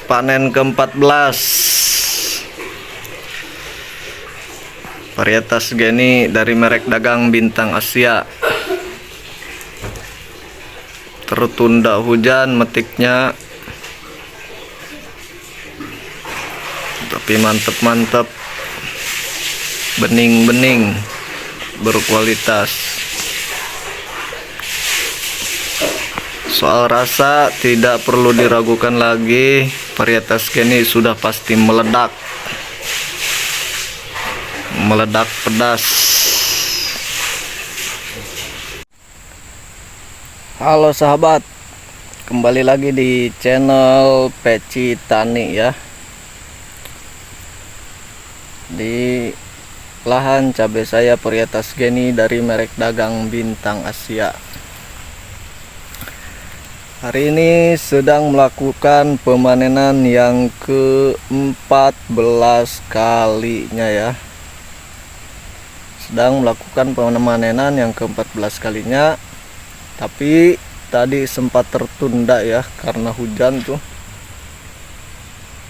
panen ke-14 varietas geni dari merek dagang Bintang Asia. Tertunda hujan metiknya, tapi mantep-mantep, bening-bening, berkualitas. Soal rasa tidak perlu diragukan lagi, varietas geni sudah pasti meledak pedas. Halo sahabat, kembali lagi di channel Peci Tani ya. Di lahan cabai saya varietas geni dari merek dagang Bintang Asia. Hari ini sedang melakukan pemanenan yang ke-14 kalinya ya. Sedang melakukan pemanenan yang ke-14 kalinya. Tapi tadi sempat tertunda ya karena hujan tuh.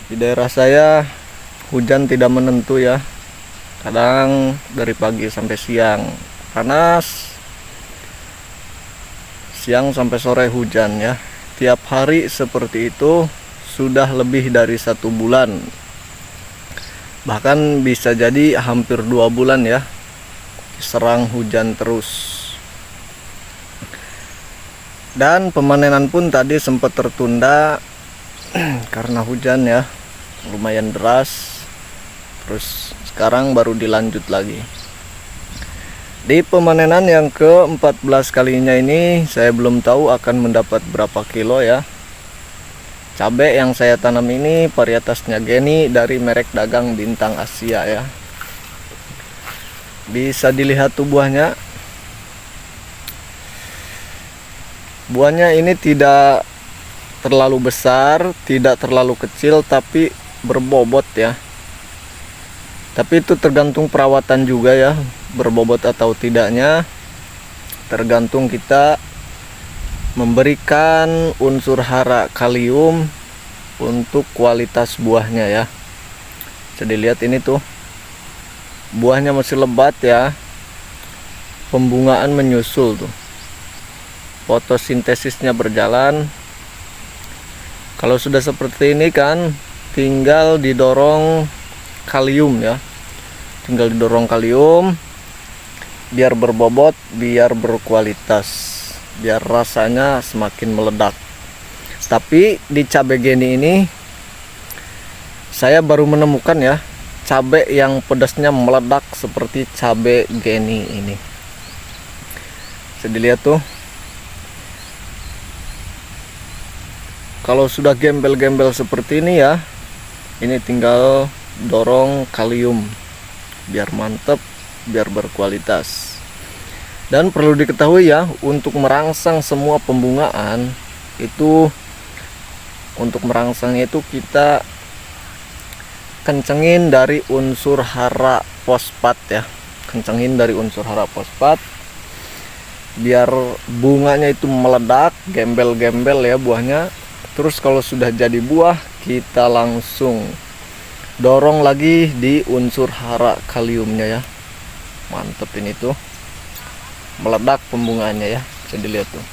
Di daerah saya hujan tidak menentu ya. Kadang dari pagi sampai siang panas, siang sampai sore hujan ya. Tiap hari seperti itu sudah lebih dari 1 bulan, bahkan bisa jadi hampir 2 bulan ya, serang hujan terus. Dan pemanenan pun tadi sempat tertunda karena hujan ya, lumayan deras. Terus sekarang baru dilanjut lagi. Di pemanenan yang ke-14 kalinya ini saya belum tahu akan mendapat berapa kilo ya. Cabai yang saya tanam ini varietasnya geni dari merek dagang Bintang Asia ya. Bisa dilihat tuh buahnya. Buahnya ini tidak terlalu besar, tidak terlalu kecil, tapi berbobot ya. Tapi itu tergantung perawatan juga ya, berbobot atau tidaknya tergantung kita memberikan unsur hara kalium untuk kualitas buahnya ya. Bisa dilihat ini tuh, buahnya masih lebat ya, pembungaan menyusul tuh, fotosintesisnya berjalan. Kalau sudah seperti ini kan tinggal didorong kalium ya, tinggal didorong kalium biar berbobot, biar berkualitas, biar rasanya semakin meledak. Tapi di cabai geni ini saya baru menemukan ya cabai yang pedasnya meledak seperti cabai geni ini. Bisa dilihat tuh, kalau sudah gembel-gembel seperti ini ya, ini tinggal dorong kalium biar mantep, biar berkualitas. Dan perlu diketahui ya, untuk merangsang semua pembungaan itu, untuk merangsangnya itu kita kencengin dari unsur hara fosfat ya, kencengin dari unsur hara fosfat biar bunganya itu meledak, gembel-gembel ya buahnya. Terus kalau sudah jadi buah, kita langsung dorong lagi di unsur hara kaliumnya ya. Mantep ini tuh, meledak pembungaannya ya. Bisa dilihat tuh,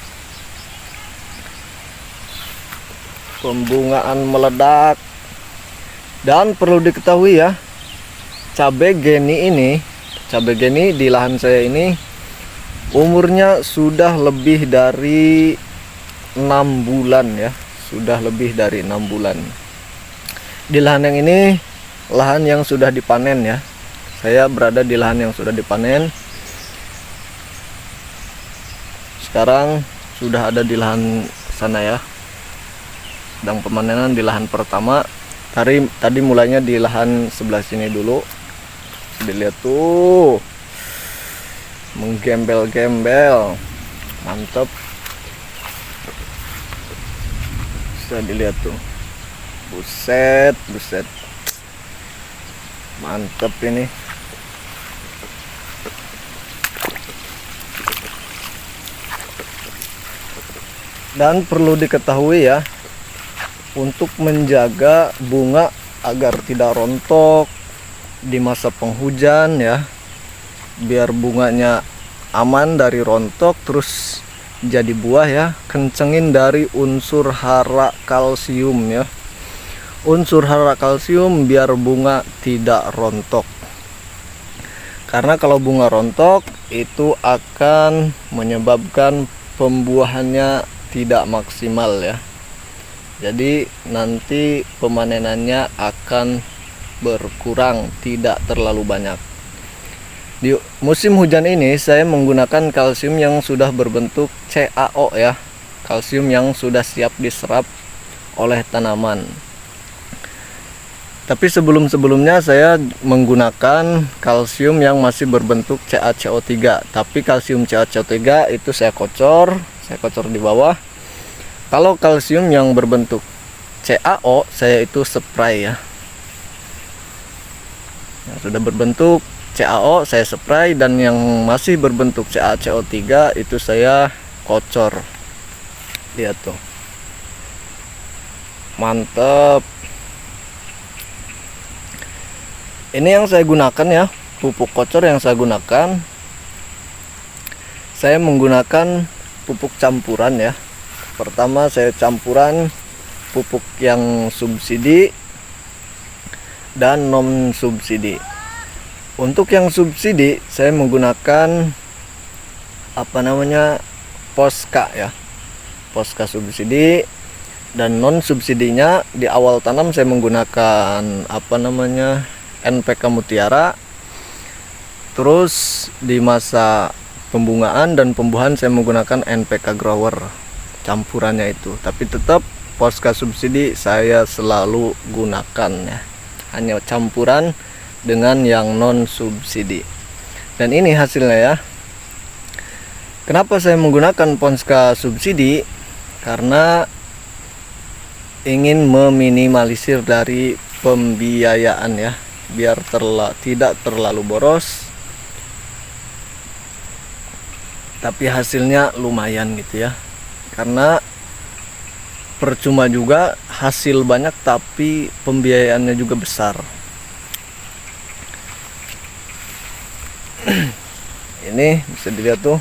pembungaan meledak. Dan perlu diketahui ya, cabai geni ini, cabai geni di lahan saya ini umurnya sudah lebih dari 6 bulan ya, sudah lebih dari 6 bulan. Di lahan yang ini lahan yang sudah dipanen ya. Saya berada di lahan yang sudah dipanen. Sekarang sudah ada di lahan sana ya. Sedang pemanenan di lahan pertama. Tadi mulainya di lahan sebelah sini dulu. Dilihat tuh, menggembel-gembel, mantap. Bisa dilihat tuh, buset, buset, mantap ini. Dan perlu diketahui ya, untuk menjaga bunga agar tidak rontok di masa penghujan ya, biar bunganya aman dari rontok terus jadi buah ya. Kencengin dari unsur hara kalsium ya, unsur hara kalsium biar bunga tidak rontok. Karena kalau bunga rontok itu akan menyebabkan pembuahannya tidak maksimal ya. Jadi nanti pemanenannya akan berkurang, tidak terlalu banyak. Di musim hujan ini saya menggunakan kalsium yang sudah berbentuk CaO ya, kalsium yang sudah siap diserap oleh tanaman. Tapi sebelumnya saya menggunakan kalsium yang masih berbentuk CaCO3. Tapi kalsium CaCO3 itu saya kocor di bawah. Kalau kalsium yang berbentuk CaO saya itu spray ya. Yang sudah berbentuk CaO saya spray, dan yang masih berbentuk CaCO3 itu saya kocor. Lihat tuh, mantep. Ini yang saya gunakan ya, pupuk kocor yang saya gunakan. Saya menggunakan pupuk campuran ya. Pertama saya campuran pupuk yang subsidi dan non subsidi. Untuk yang subsidi saya menggunakan Posca ya, Posca subsidi. Dan non subsidinya di awal tanam saya menggunakan NPK Mutiara. Terus di masa pembungaan dan pembuahan saya menggunakan NPK Grower, campurannya itu. Tapi tetap Posca subsidi saya selalu gunakan ya, hanya campuran dengan yang non subsidi. Dan ini hasilnya ya. Kenapa saya menggunakan Posca subsidi? Karena ingin meminimalisir dari pembiayaan ya, biar tidak terlalu boros, tapi hasilnya lumayan gitu ya. Karena percuma juga hasil banyak tapi pembiayaannya juga besar. Ini bisa dilihat tuh,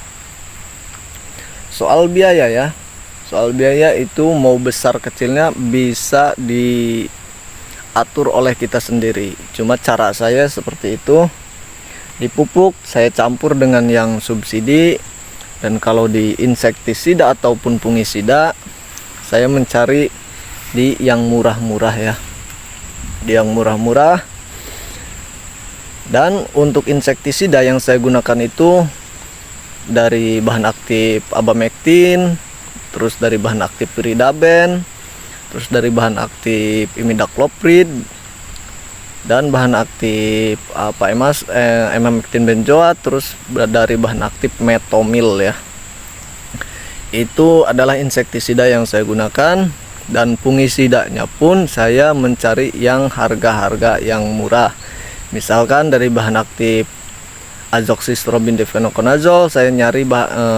soal biaya ya. Soal biaya itu mau besar kecilnya bisa diatur oleh kita sendiri. Cuma cara saya seperti itu. Di pupuk saya campur dengan yang subsidi, dan kalau di insektisida ataupun fungisida saya mencari di yang murah-murah ya. Di yang murah-murah. Dan untuk insektisida yang saya gunakan itu dari bahan aktif abamectin, terus dari bahan aktif piridaben, terus dari bahan aktif imidacloprid, dan bahan aktif emamectin benzoat, terus dari bahan aktif metomil ya. Itu adalah insektisida yang saya gunakan. Dan fungisidanya pun saya mencari yang harga-harga yang murah. Misalkan dari bahan aktif azoxystrobin difenoconazole saya nyari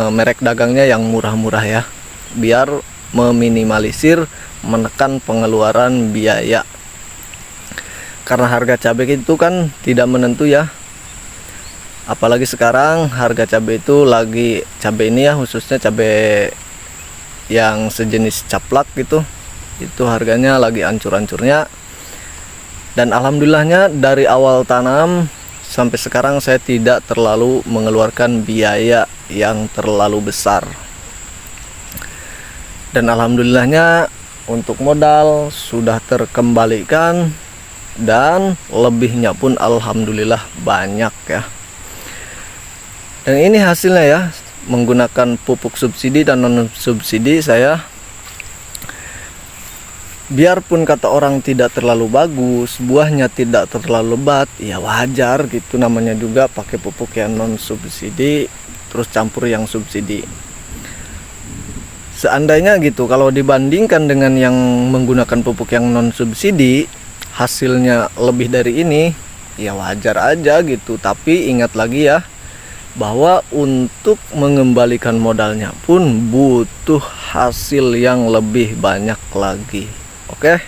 merek dagangnya yang murah-murah ya, biar meminimalisir, menekan pengeluaran biaya. Karena harga cabai itu kan tidak menentu ya, apalagi sekarang harga cabai itu lagi, cabai ini ya khususnya cabai yang sejenis caplak gitu, itu harganya lagi ancur-ancurnya. Dan alhamdulillahnya dari awal tanam sampai sekarang saya tidak terlalu mengeluarkan biaya yang terlalu besar. Dan alhamdulillahnya untuk modal sudah terkembalikan, dan lebihnya pun alhamdulillah banyak ya. Dan ini hasilnya ya, menggunakan pupuk subsidi dan non subsidi saya. Biarpun kata orang tidak terlalu bagus, buahnya tidak terlalu lebat, ya wajar gitu, namanya juga pakai pupuk yang non subsidi terus campur yang subsidi. Seandainya gitu, kalau dibandingkan dengan yang menggunakan pupuk yang non subsidi hasilnya lebih dari ini, ya wajar aja gitu. Tapi ingat lagi ya, bahwa untuk mengembalikan modalnya pun butuh hasil yang lebih banyak lagi. Oke.